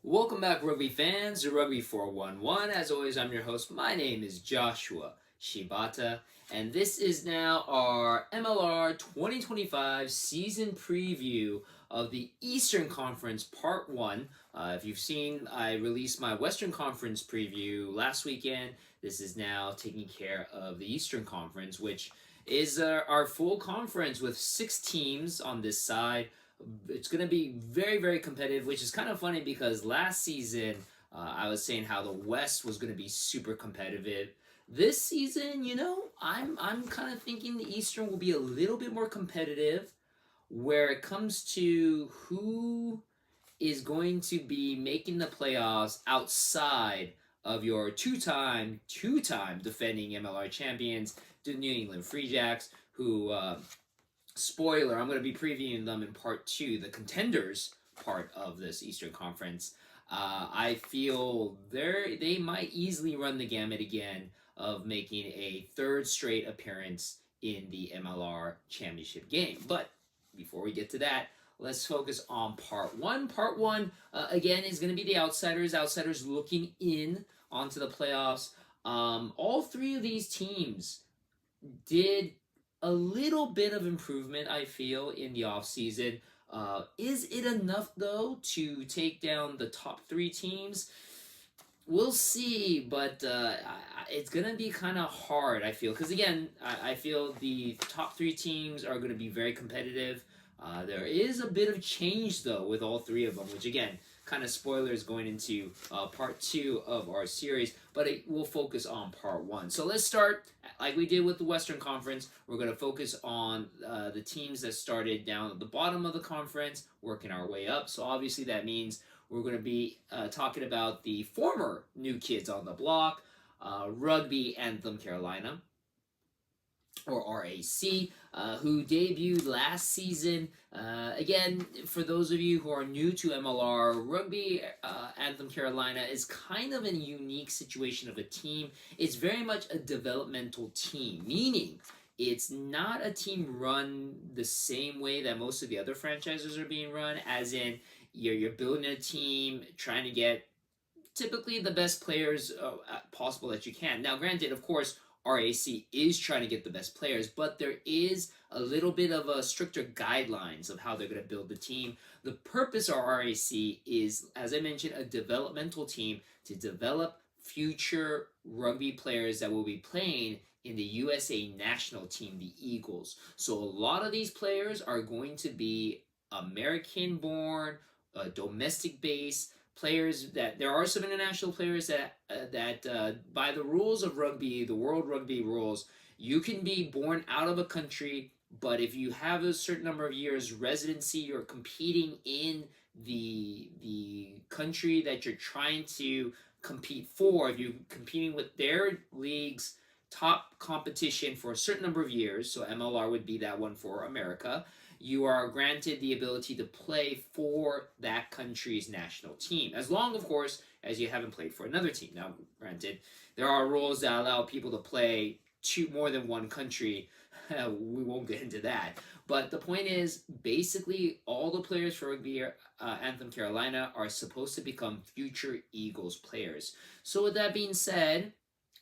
Welcome back, rugby fans, to Rugby411. As always, I'm your host. My name is Joshua Shibata, and this is now our MLR 2025 season preview of the Eastern Conference Part 1. If you've seen, I released my Western Conference preview last weekend. This is now taking care of the Eastern Conference, which is our full conference with 6 teams on this side. It's going to be very, very competitive, which is kind of funny because last season I was saying how the West was going to be super competitive. This season, I'm kind of thinking the Eastern will be a little bit more competitive where it comes to who is going to be making the playoffs outside of your two-time defending MLR champions, the New England Free Jacks, who spoiler, I'm going to be previewing them in part 2, the contenders part of this Eastern Conference. I feel they might easily run the gamut again of making a third straight appearance in the MLR championship game. But before we get to that, let's focus on part 1. Part 1, again, is going to be the outsiders looking in onto the playoffs. All 3 of these teams did a little bit of improvement, I feel, in the offseason. Is it enough, though, to take down the top 3 teams? We'll see, but it's going to be kind of hard, I feel. Because, again, I feel the top 3 teams are going to be very competitive. There is a bit of change, though, with all 3 of them, which, again, kind of spoilers going into part 2 of our series, but it will focus on part 1. So let's start like we did with the Western Conference. We're going to focus on the teams that started down at the bottom of the conference, working our way up. So obviously that means we're going to be talking about the former new kids on the block, Rugby Anthem Carolina, or RAC, who debuted last season. Again, for those of you who are new to MLR, Rugby Anthem Carolina is kind of a unique situation of a team. It's very much a developmental team, meaning it's not a team run the same way that most of the other franchises are being run, as in you're building a team, trying to get typically the best players possible that you can. Now, granted, of course, RAC is trying to get the best players, but there is a little bit of a stricter guidelines of how they're going to build the team. The purpose of RAC is, as I mentioned, a developmental team to develop future rugby players that will be playing in the USA national team, the Eagles. So a lot of these players are going to be American-born, domestic-based, players. That there are some international players that by the rules of rugby, the World Rugby rules, you can be born out of a country, but if you have a certain number of years residency, you're competing in the country that you're trying to compete for. If you're competing with their league's top competition for a certain number of years, so MLR would be that one for America, you are granted the ability to play for that country's national team, as long, of course, as you haven't played for another team. Now, granted, there are rules that allow people to play more than one country. We won't get into that. But the point is, basically, all the players for Rugby Anthem Carolina are supposed to become future Eagles players. So with that being said,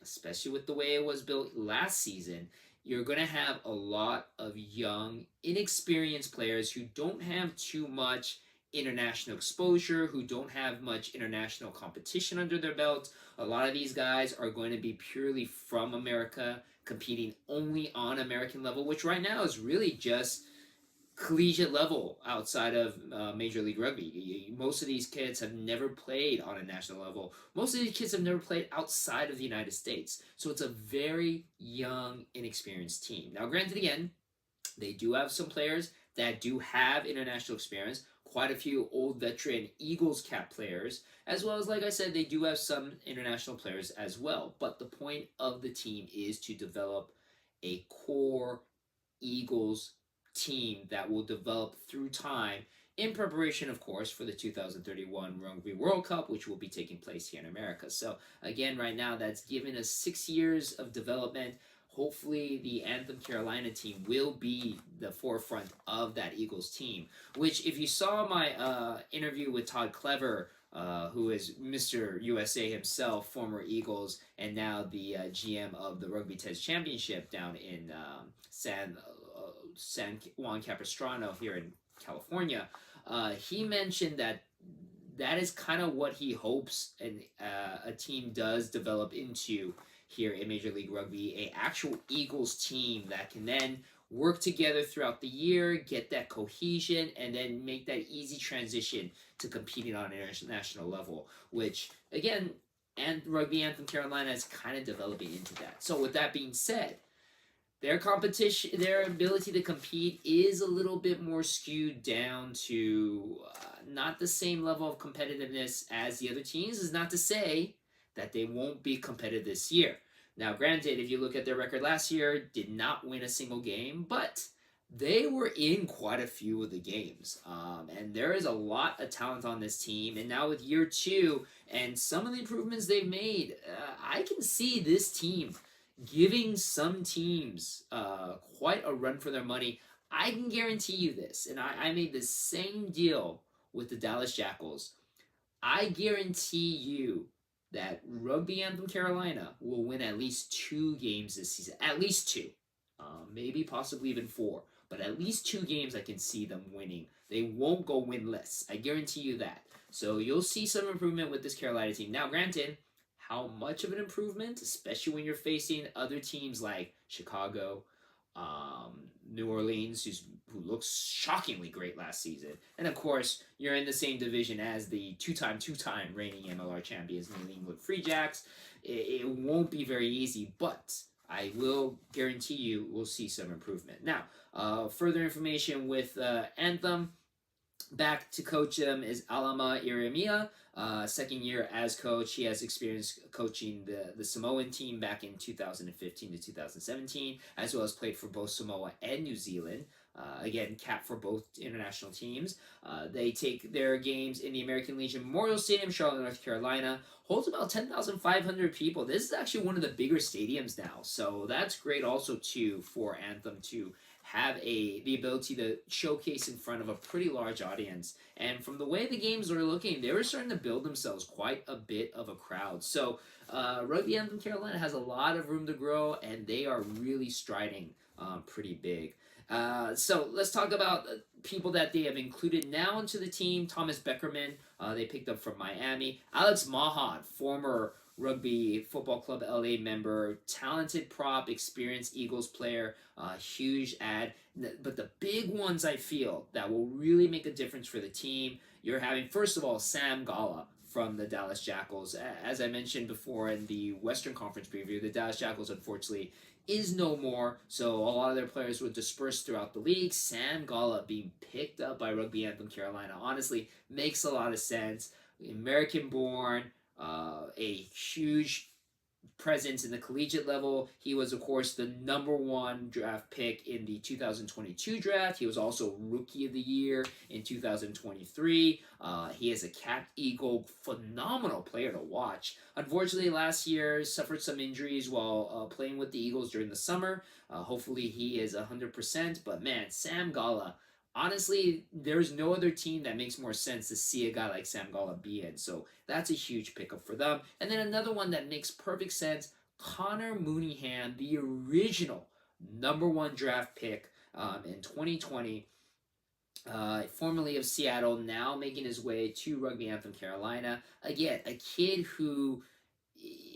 especially with the way it was built last season, you're going to have a lot of young, inexperienced players who don't have too much international exposure, who don't have much international competition under their belt. A lot of these guys are going to be purely from America, competing only on American level, which right now is really just collegiate level outside of Major League Rugby. Most of these kids have never played on a national level. Most of these kids have never played outside of the United States. So it's a very young, inexperienced team. Now, granted, again, they do have some players that do have international experience, quite a few old veteran Eagles cap players, as well as, like I said, they do have some international players as well. But the point of the team is to develop a core Eagles team that will develop through time in preparation, of course, for the 2031 Rugby World Cup, which will be taking place here in America. So again, right now, that's given us 6 years of development. Hopefully, the Anthem Carolina team will be the forefront of that Eagles team, which if you saw my interview with Todd Clever who is Mr. USA himself, former Eagles, and now the GM of the Rugby Test Championship down in San Juan Capistrano here in California. He mentioned that is kind of what he hopes a team does develop into here in Major League Rugby, a actual Eagles team that can then work together throughout the year, get that cohesion, and then make that easy transition to competing on an international level, which, again, and Rugby Anthem Carolina is kind of developing into that. So with that being said, their competition, their ability to compete is a little bit more skewed down to not the same level of competitiveness as the other teams. Is not to say that they won't be competitive this year. Now, granted, if you look at their record last year, did not win a single game, but they were in quite a few of the games. And there is a lot of talent on this team. And now with year 2 and some of the improvements they've made, I can see this team giving some teams quite a run for their money. I can guarantee you this, and I made the same deal with the Dallas Jackals. I guarantee you that Rugby Anthem Carolina will win at least 2 games this season. At least 2. Maybe possibly even 4. But at least 2 games I can see them winning. They won't go winless. I guarantee you that. So you'll see some improvement with this Carolina team. Now, granted, how much of an improvement, especially when you're facing other teams like Chicago, New Orleans, who looks shockingly great last season, and of course you're in the same division as the two-time reigning MLR champions, New England Free Jacks. It won't be very easy, but I will guarantee you we'll see some improvement. Now, further information with Anthem. Back to coach them is Alama Iremia, second year as coach. He has experience coaching the Samoan team back in 2015 to 2017, as well as played for both Samoa and New Zealand. Again, cap for both international teams. They take their games in the American Legion Memorial Stadium, Charlotte, North Carolina. Holds about 10,500 people. This is actually one of the bigger stadiums now, so that's great also too for Anthem to have the ability to showcase in front of a pretty large audience. And from the way the games were looking, they were starting to build themselves quite a bit of a crowd. So Rugby Anthem Carolina has a lot of room to grow, and they are really striding pretty big. So let's talk about people that they have included now into the team. Thomas Beckerman, they picked up from Miami. Alex Mahad, former Rugby Football Club LA member, talented prop, experienced Eagles player, huge ad. But the big ones I feel that will really make a difference for the team, you're having, first of all, Sam Gala from the Dallas Jackals. As I mentioned before in the Western Conference preview, the Dallas Jackals, unfortunately, is no more, so a lot of their players were dispersed throughout the league. Sam Gala being picked up by Rugby Anthem Carolina honestly makes a lot of sense. American-born, a huge presence in the collegiate level. He was, of course, the #1 draft pick in the 2022 draft. He was also Rookie of the Year in 2023. He is a capped Eagle, phenomenal player to watch. Unfortunately, last year suffered some injuries while playing with the Eagles during the summer. Hopefully he is 100%, but man, Sam Gala, honestly, there's no other team that makes more sense to see a guy like Sam Gala be in. So that's a huge pickup for them. And then another one that makes perfect sense, Connor Mooneyham, the original #1 draft pick in 2020, formerly of Seattle, now making his way to Rugby Anthem Carolina. Again, a kid who,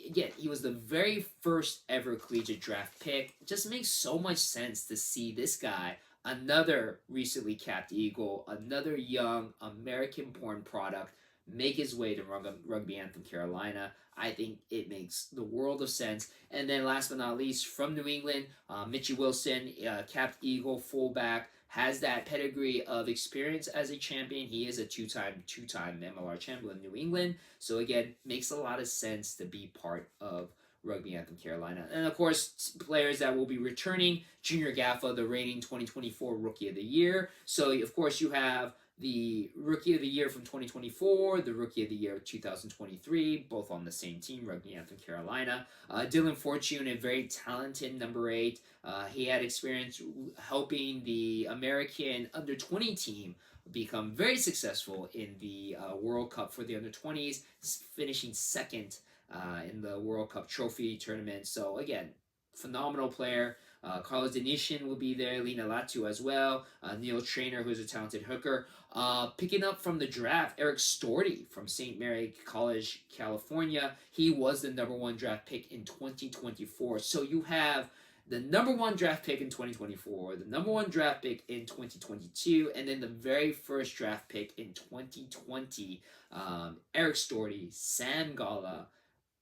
again, he was the very first ever collegiate draft pick. It just makes so much sense to see this guy, another recently capped Eagle, another young American-born product, make his way to Rugby Anthem Carolina. I think it makes the world of sense. And then last but not least, from New England, Mitchie Wilson, capped Eagle, fullback, has that pedigree of experience as a champion. He is a two-time MLR champion in New England. So again, makes a lot of sense to be part of Rugby Anthem Carolina. And of course, players that will be returning, Junior Gaffa, the reigning 2024 Rookie of the Year. So of course you have the Rookie of the Year from 2024, the Rookie of the Year of 2023, both on the same team, Rugby Anthem Carolina. Dylan Fortune, a very talented #8. He had experience helping the American under-20 team become very successful in the World Cup for the under-20s, finishing second in the World Cup trophy tournament. So again, phenomenal player. Carlos Denishin will be there, Lena Latu as well, Neil Trainer, who's a talented hooker. Picking up from the draft, Eric Storty from St. Mary College, California. He was the number 1 draft pick in 2024. So you have the number 1 draft pick in 2024, the number 1 draft pick in 2022, and then the very first draft pick in 2020. Eric Storty, Sam Gala,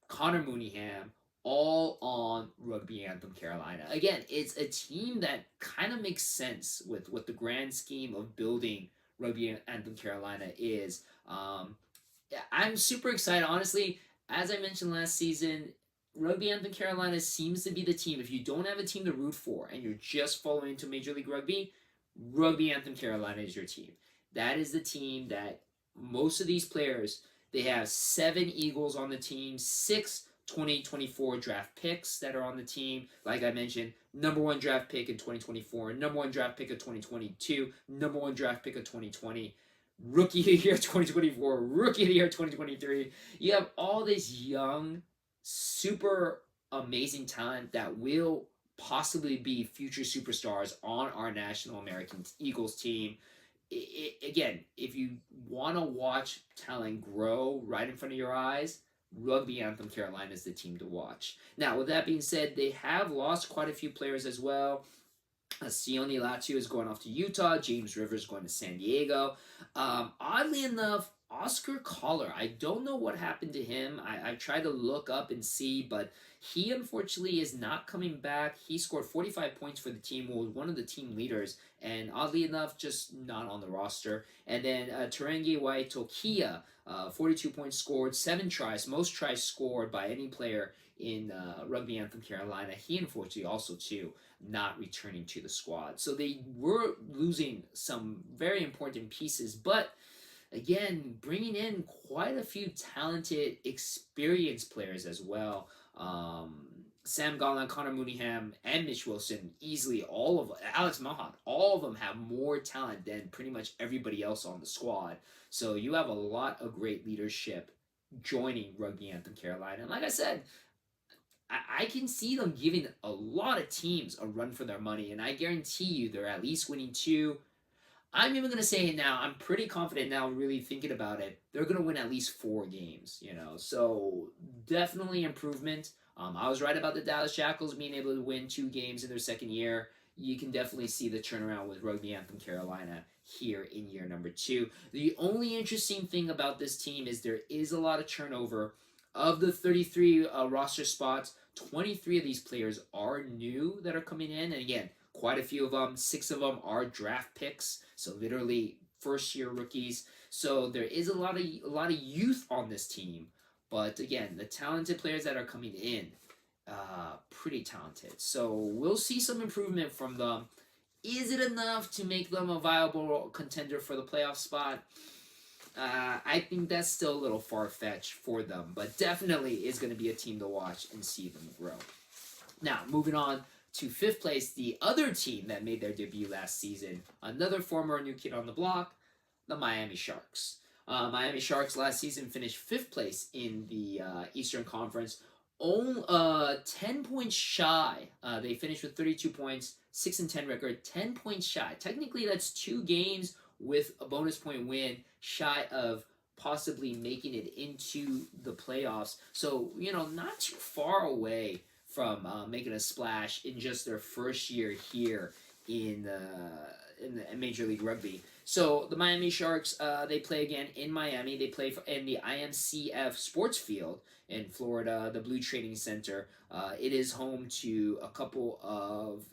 Connor Mooneyham, all on Rugby Anthem Carolina. Again, it's a team that kind of makes sense with what the grand scheme of building Rugby Anthem Carolina is. Yeah, I'm super excited. Honestly, as I mentioned last season, Rugby Anthem Carolina seems to be the team. If you don't have a team to root for and you're just following into Major League Rugby, Rugby Anthem Carolina is your team. That is the team that most of these players, they have 7 Eagles on the team, 6 2024 draft picks that are on the team. Like I mentioned, number 1 draft pick in 2024, number 1 draft pick of 2022, number 1 draft pick of 2020, rookie of the year 2024, rookie of the year 2023. You have all this young, super amazing talent that will possibly be future superstars on our National American Eagles team. Again, if you want to watch talent grow right in front of your eyes, Rugby Anthem Carolina is the team to watch. Now, with that being said, they have lost quite a few players as well. Sione Latu is going off to Utah. James Rivers going to San Diego. Oddly enough, Oscar Collar, I don't know what happened to him. I've tried to look up and see, but he unfortunately is not coming back. He scored 45 points for the team, was one of the team leaders, and oddly enough, just not on the roster. And then Terenge Waitokia, 42 points scored, 7 tries, most tries scored by any player in Rugby Anthem Carolina. He unfortunately also, too, not returning to the squad. So they were losing some very important pieces, but again, bringing in quite a few talented, experienced players as well. Sam Gallon, Connor Mooneyham, and Mitch Wilson, easily all of Alex Mahon, all of them have more talent than pretty much everybody else on the squad. So you have a lot of great leadership joining Rugby Anthem Carolina. And like I said, I can see them giving a lot of teams a run for their money, and I guarantee you they're at least winning 2. I'm even going to say it now. I'm pretty confident now, really thinking about it. They're going to win at least 4 games, So definitely improvement. I was right about the Dallas Jackals being able to win 2 games in their second year. You can definitely see the turnaround with Rugby Anthem Carolina here in year number 2. The only interesting thing about this team is there is a lot of turnover. Of the 33 roster spots, 23 of these players are new that are coming in. And again, quite a few of them, 6 of them are draft picks, so literally first-year rookies. So there is a lot of youth on this team, but again, the talented players that are coming in, pretty talented. So we'll see some improvement from them. Is it enough to make them a viable contender for the playoff spot? I think that's still a little far-fetched for them, but definitely is going to be a team to watch and see them grow. Now, moving on to 5th place, the other team that made their debut last season, another former new kid on the block, the Miami Sharks. Miami Sharks last season finished 5th place in the Eastern Conference, 10 points shy. They finished with 32 points, 6-10 record, 10 points shy. Technically, that's 2 games with a bonus point win shy of possibly making it into the playoffs. So, not too far away from making a splash in just their first year here in the Major League Rugby. So the Miami Sharks, they play again in Miami. They play in the IMCF Sports Field in Florida, the Blue Trading Center. It is home to a couple of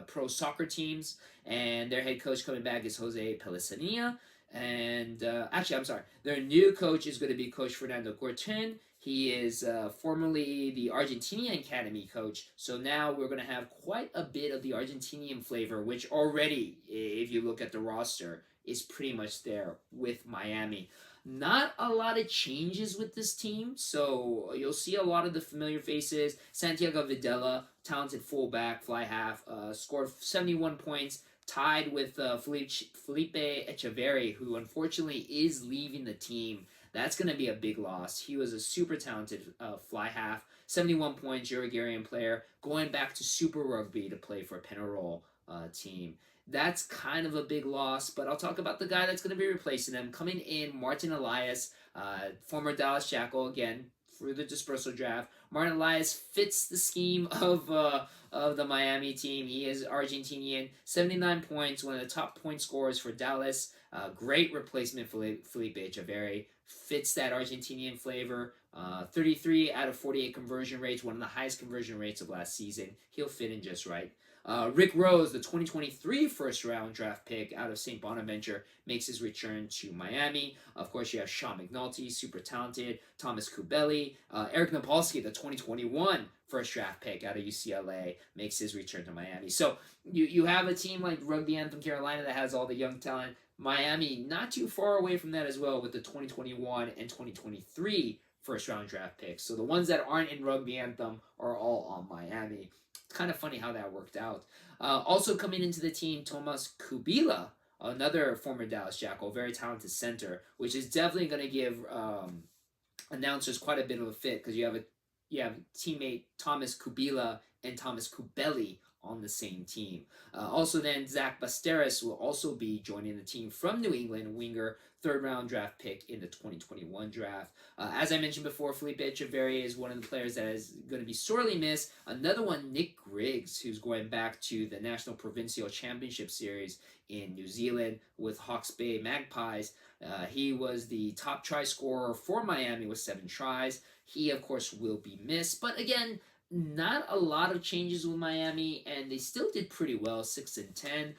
pro soccer teams, and their head coach coming back is Jose Pelissania. And their new coach is going to be Coach Fernando Corten. He is formerly the Argentinian Academy coach, so now we're going to have quite a bit of the Argentinian flavor, which already, if you look at the roster, is pretty much there with Miami. Not a lot of changes with this team, so you'll see a lot of the familiar faces. Santiago Videla, talented fullback, fly half, scored 71 points, tied with Felipe Echeverri, who unfortunately is leaving the team. That's going to be a big loss. He was a super talented fly half, 71 points, Uruguayan player, going back to Super Rugby to play for a Penarol team. That's kind of a big loss, but I'll talk about the guy that's going to be replacing him. Coming in, Martin Elias, former Dallas Jackal, again, for the dispersal draft. Martin Elias fits the scheme of the Miami team. He is Argentinian, 79 points, one of the top point scorers for Dallas. Great replacement for Felipe Echeverri. Fits that Argentinian flavor. 33 out of 48 conversion rates, one of the highest conversion rates of last season. He'll fit in just right. Rick Rose, the 2023 first-round draft pick out of St. Bonaventure, makes his return to Miami. Of course, you have Sean McNulty, super talented. Thomas Kubeli. Eric Napolsky, the 2021 first-draft pick out of UCLA, makes his return to Miami. So you have a team like Rugby Anthem Carolina that has all the young talent. Miami, not too far away from that as well with the 2021 and 2023 first-round draft picks. So the ones that aren't in Rugby Anthem are all on Miami. It's kind of funny how that worked out. Also coming into the team, Tomas Kubila, another former Dallas Jackal, very talented center, which is definitely going to give announcers quite a bit of a fit because you have teammate Thomas Kubila and Thomas Kubeli on the same team. Also then, Zach Basteris will also be joining the team from New England, winger, third-round draft pick in the 2021 draft. As I mentioned before, Felipe Echeverri is one of the players that is going to be sorely missed. Another one, Nick Griggs, who's going back to the National Provincial Championship Series in New Zealand with Hawke's Bay Magpies. He was the top try scorer for Miami with 7 tries. He, of course, will be missed. But again, not a lot of changes with Miami, and they still did pretty well, 6-10.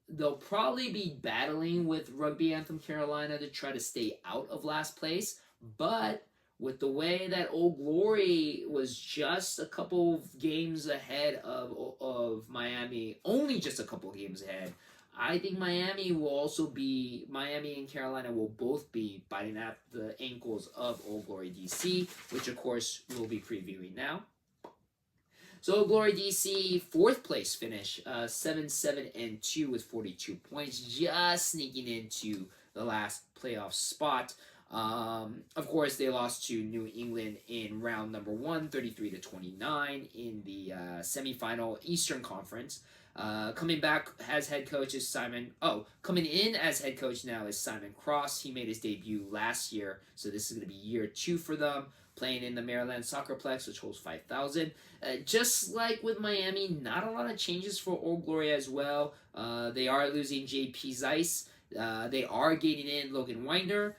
They'll probably be battling with Rugby Anthem Carolina to try to stay out of last place, but with the way that Old Glory was just a couple of games ahead of Miami, only just a couple of games ahead, I think Miami and Carolina will both be biting at the ankles of Old Glory DC, which of course we'll be previewing now. So Old Glory DC, 4th place finish, 7-2 with 42 points, just sneaking into the last playoff spot. Of course, they lost to New England in round number 1, 33-29 in the semifinal Eastern Conference. Coming back as head coach is coming in as head coach now is Simon Cross. He made his debut last year, so this is going to be year 2 for them, playing in the Maryland Soccerplex, which holds 5,000. Just like with Miami, not a lot of changes for Old Glory as well. They are losing J.P. Zeiss. They are getting in Logan Winder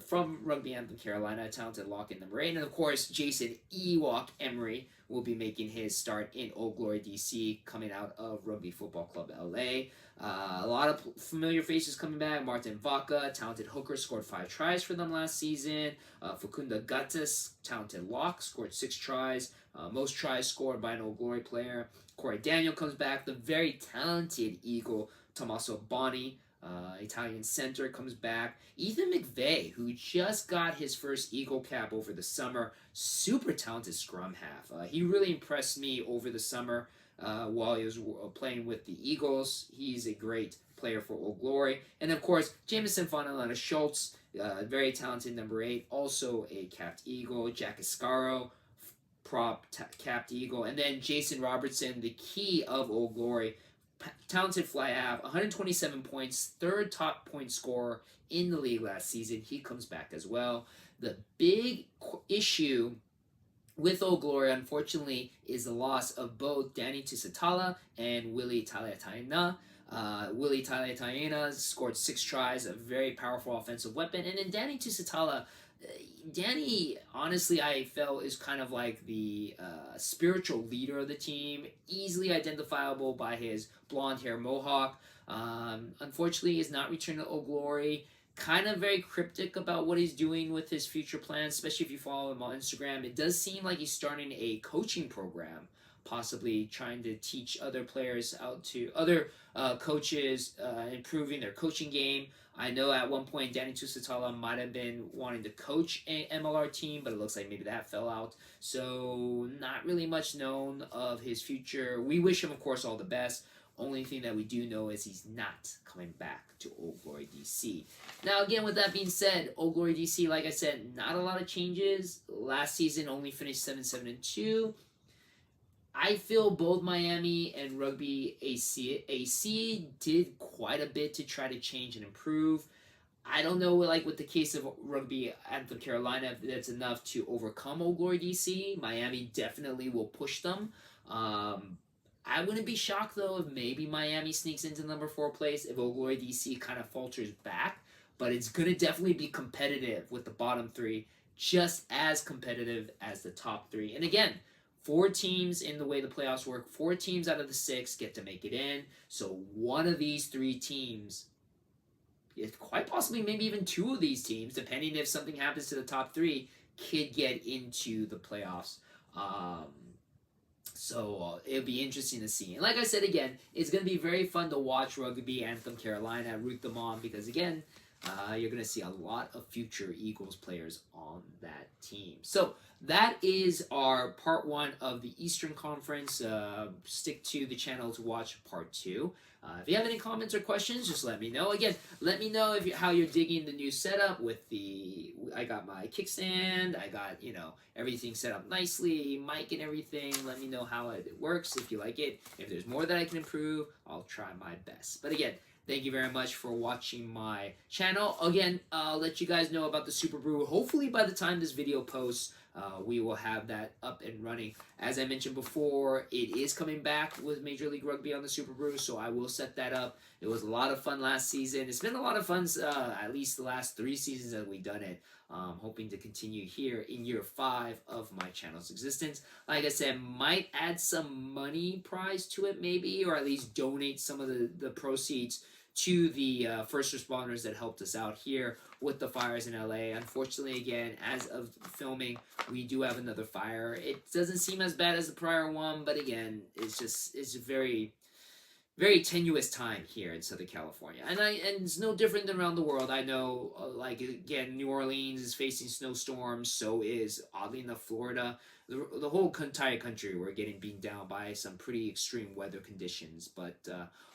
from Rugby Anthem Carolina, talented lock in number 8. And of course, Jason Ewok Emery will be making his start in Old Glory DC, coming out of Rugby Football Club LA. A lot of familiar faces coming back. Martin Vaca, talented hooker, scored 5 tries for them last season. Facunda Gattis, talented lock, scored 6 tries. Most tries scored by an Old Glory player. Corey Daniel comes back. The very talented Eagle, Tommaso Boni, Italian center, comes back. Ethan McVeigh, who just got his first Eagle cap over the summer, super talented scrum half. He really impressed me over the summer while he was playing with the Eagles. He's a great player for Old Glory. And of course, Jameson Fonalana Schultz, very talented number 8, also a capped Eagle. Jack Iscaro, prop capped Eagle. And then Jason Robertson, the key of Old Glory, talented fly half, 127 points, 3rd top point scorer in the league last season. He comes back as well. The big issue with Old Glory, unfortunately, is the loss of both Danny Tusitala and Willie Taliataina. Willie Taliataina scored 6 tries, a very powerful offensive weapon. And then Danny Tusitala, Danny, honestly, I felt is kind of like the spiritual leader of the team, easily identifiable by his blonde hair mohawk. Unfortunately, he's not returned to Old Glory. Kind of very cryptic about what he's doing with his future plans, especially if you follow him on Instagram. It does seem like he's starting a coaching program, possibly trying to teach other players other coaches, improving their coaching game. I know at one point Danny Tusitala might have been wanting to coach a MLR team, but it looks like maybe that fell out. So not really much known of his future. We wish him, of course, all the best. Only thing that we do know is he's not coming back to Old Glory DC. Now, again, with that being said, Old Glory DC, like I said, not a lot of changes. Last season only finished 7-7-2. I feel both Miami and Rugby AC did quite a bit to try to change and improve. I don't know, like with the case of Rugby Anthem Carolina, if that's enough to overcome Old Glory DC. Miami definitely will push them. I wouldn't be shocked though if maybe Miami sneaks into number 4 place if Old Glory DC kind of falters back. But it's gonna definitely be competitive with the bottom 3, just as competitive as the top 3. And again, 4 teams in the way the playoffs work. 4 teams out of the 6 get to make it in. So one of these 3 teams, quite possibly maybe even 2 of these teams, depending if something happens to the top 3, could get into the playoffs. So it'll be interesting to see. And like I said again, it's going to be very fun to watch Rugby Anthem Carolina, root them on, because again, you're going to see a lot of future Eagles players on that team. So that is our part 1 of the Eastern Conference. Stick to the channel to watch part 2. If you have any comments or questions, just let me know. Again, let me know how you're digging the new setup with I got my kickstand, I got, everything set up nicely, mic and everything. Let me know how it works, if you like it. If there's more that I can improve, I'll try my best. But again, thank you very much for watching my channel. Again, I'll let you guys know about the SuperBru. Hopefully by the time this video posts, we will have that up and running. As I mentioned before, it is coming back with Major League Rugby on the SuperBru, so I will set that up. It was a lot of fun last season. It's been a lot of fun, at least the last 3 seasons that we've done it. Hoping to continue here in year 5 of my channel's existence. Like I said, might add some money prize to it maybe, or at least donate some of the proceeds to the first responders that helped us out here with the fires in LA. Unfortunately, again, as of filming, we do have another fire. It doesn't seem as bad as the prior one, but again, it's a very, very tenuous time here in Southern California. And it's no different than around the world. I know, like, again, New Orleans is facing snowstorms, so is, oddly enough, Florida. The whole entire country, we're getting beaten down by some pretty extreme weather conditions. But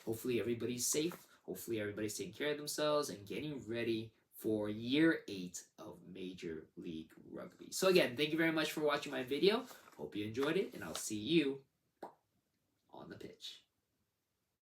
hopefully everybody's safe. Hopefully everybody's taking care of themselves and getting ready for year 8 of Major League Rugby. So again, thank you very much for watching my video. Hope you enjoyed it, and I'll see you on the pitch.